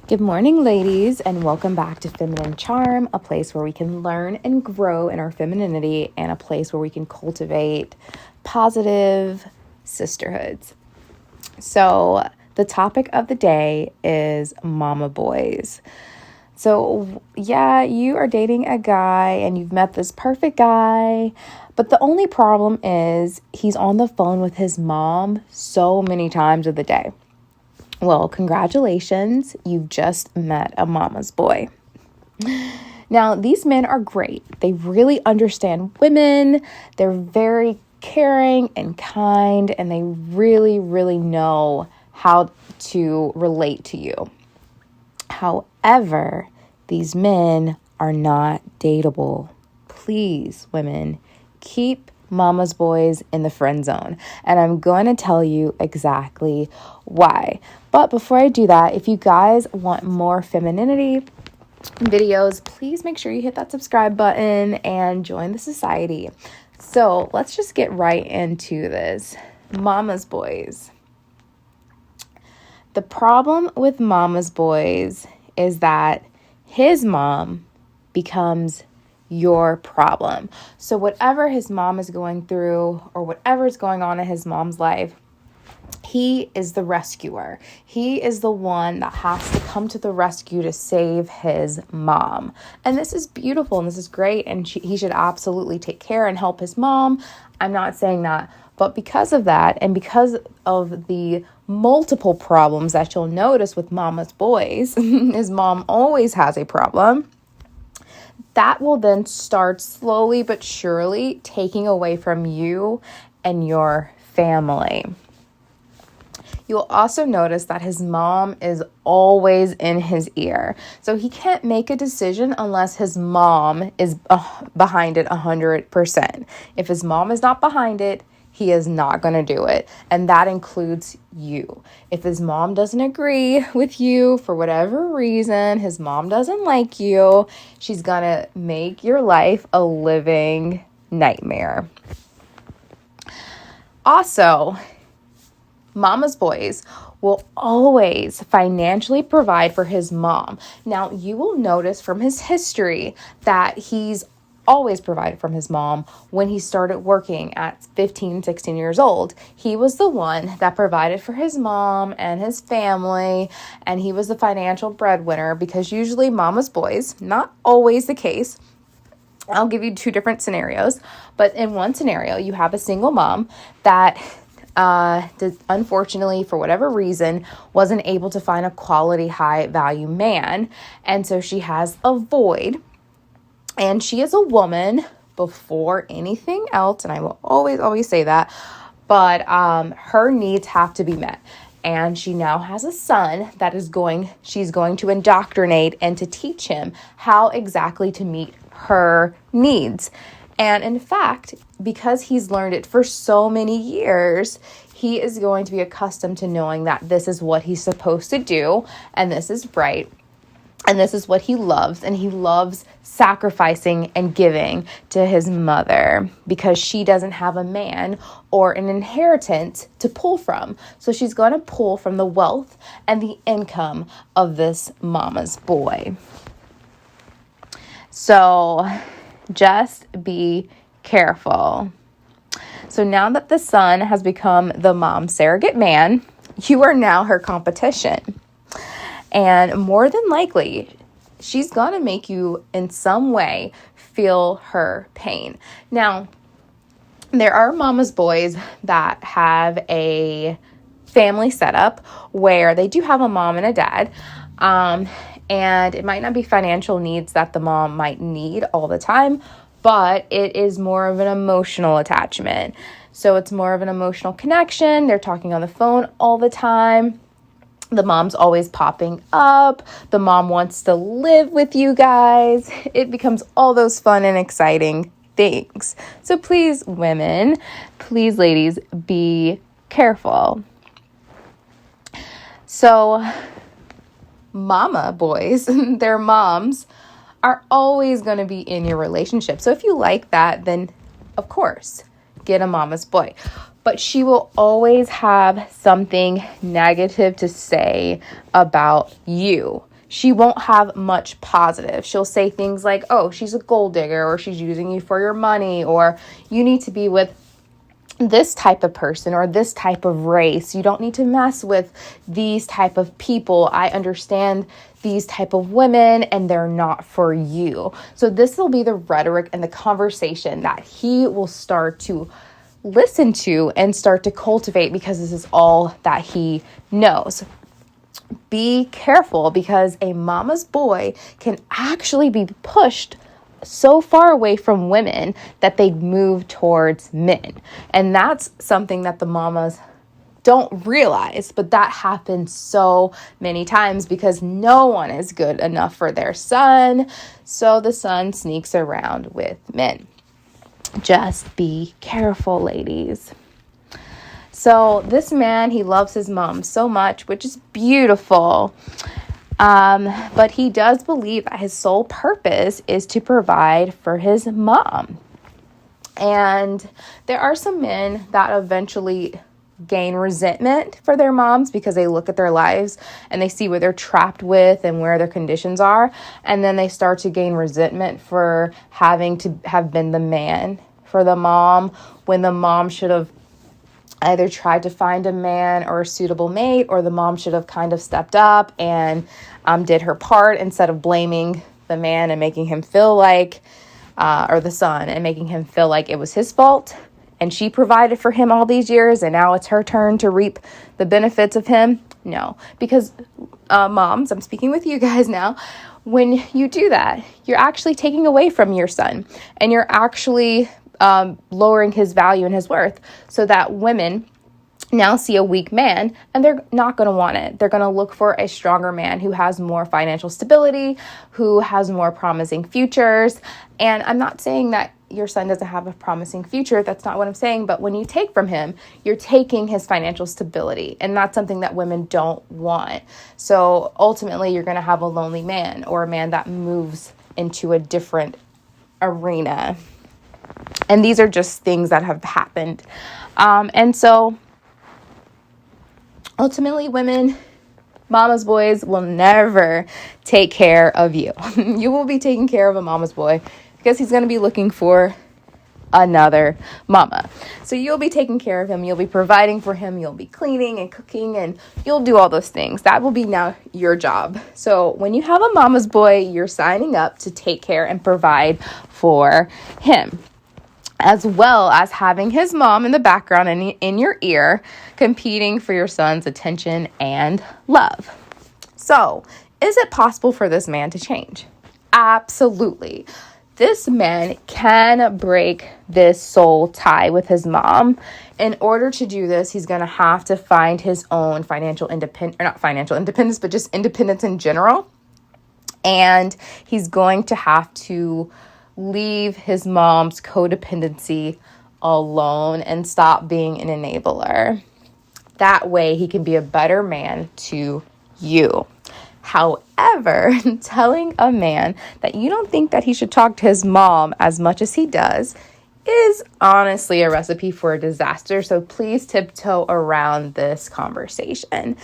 Good morning, ladies, and welcome back to Feminine Charm, a place where we can learn and grow in our femininity and a place where we can cultivate positive sisterhoods. So, the topic of the day is mama boys. So, yeah, you are dating a guy and you've met this perfect guy, but the only problem is he's on the phone with his mom so many times of the day. Well, congratulations, you've just met a mama's boy. Now, these men are great. They really understand women. They're very caring and kind, and they really, really know how to relate to you. However, these men are not dateable. Please, women, keep mama's boys in the friend zone. And I'm going to tell you exactly why. But before I do that, if you guys want more femininity videos, please make sure you hit that subscribe button and join the society. So let's just get right into this. Mama's boys. The problem with mama's boys is that his mom becomes your problem. So whatever his mom is going through or whatever is going on in his mom's life, he is the rescuer. He is the one that has to come to the rescue to save his mom. And this is beautiful and this is great. And he should absolutely take care and help his mom. I'm not saying that. But because of that and because of the multiple problems that you'll notice with mama's boys, his mom always has a problem. That will then start slowly but surely taking away from you and your family. You'll also notice that his mom is always in his ear. So he can't make a decision unless his mom is behind it 100%. If his mom is not behind it, he is not going to do it. And that includes you. If his mom doesn't agree with you for whatever reason, his mom doesn't like you, she's going to make your life a living nightmare. Also, mama's boys will always financially provide for his mom. Now, you will notice from his history that he's always provided from his mom. When he started working at 15, 16 years old, he was the one that provided for his mom and his family, and he was the financial breadwinner because usually mama's boys, not always the case. I'll give you two different scenarios, but in one scenario, you have a single mom that unfortunately, for whatever reason, wasn't able to find a quality, high value man. And so she has a void. And she is a woman before anything else, and I will always say that, but her needs have to be met. And she now has a son that she's going to indoctrinate and to teach him how exactly to meet her needs. And in fact, because he's learned it for so many years, he is going to be accustomed to knowing that this is what he's supposed to do, and this is right. And this is what he loves. And he loves sacrificing and giving to his mother because she doesn't have a man or an inheritance to pull from. So she's going to pull from the wealth and the income of this mama's boy. So just be careful. So now that the son has become the mom's surrogate man, you are now her competition. And more than likely, she's going to make you in some way feel her pain. Now, there are mama's boys that have a family setup where they do have a mom and a dad. And it might not be financial needs that the mom might need all the time, but it is more of an emotional attachment. So it's more of an emotional connection. They're talking on the phone all the time. The mom's always popping up. The mom wants to live with you guys. It becomes all those fun and exciting things. So please, women, please, ladies, be careful. So mama boys, their moms are always going to be in your relationship. So if you like that, then of course, get a mama's boy. But she will always have something negative to say about you. she won't have much positive. She'll say things like, oh, she's a gold digger, or she's using you for your money, or you need to be with this type of person or this type of race. You don't need to mess with these type of people. I understand these type of women and they're not for you. So this will be the rhetoric and the conversation that he will start to listen to and start to cultivate, because this is all that he knows. Be careful, because a mama's boy can actually be pushed so far away from women that they move towards men. And that's something that the mamas don't realize, but that happens so many times because no one is good enough for their son. So the son sneaks around with men. Just be careful, ladies. So this man, he loves his mom so much, which is beautiful. But he does believe that his sole purpose is to provide for his mom. And there are some men that eventually gain resentment for their moms because they look at their lives and they see what they're trapped with and where their conditions are. And then they start to gain resentment for having to have been the man for the mom when the mom should have either tried to find a man or a suitable mate, or the mom should have kind of stepped up and did her part instead of blaming the man and making him feel like, or the son, and making him feel like it was his fault. And she provided for him all these years and now it's her turn to reap the benefits of him. No, because moms, I'm speaking with you guys now. When you do that, you're actually taking away from your son, and you're actually lowering his value and his worth, so that women now see a weak man and they're not going to want it. They're going to look for a stronger man who has more financial stability, who has more promising futures. And I'm not saying that your son doesn't have a promising future. That's not what I'm saying. But when you take from him, you're taking his financial stability, and that's something that women don't want. So ultimately, you're going to have a lonely man, or a man that moves into a different arena. And these are just things that have happened. And so ultimately, women, mama's boys will never take care of you. You will be taking care of a mama's boy because he's going to be looking for another mama. So you'll be taking care of him. You'll be providing for him. You'll be cleaning and cooking, and you'll do all those things. That will be now your job. So when you have a mama's boy, you're signing up to take care and provide for him, as well as having his mom in the background and in your ear, competing for your son's attention and love. So, is it possible for this man to change? Absolutely. This man can break this soul tie with his mom. In order to do this, he's going to have to find his own financial independence, or not financial independence, but just independence in general. And he's going to have to leave his mom's codependency alone and stop being an enabler. That way he can be a better man to you. However, telling a man that you don't think that he should talk to his mom as much as he does is honestly a recipe for a disaster. So please tiptoe around this conversation.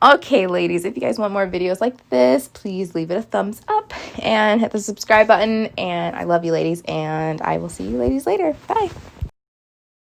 Okay, ladies, if you guys want more videos like this, please leave it a thumbs up and hit the subscribe button. And I love you, ladies, and I will see you ladies later. Bye.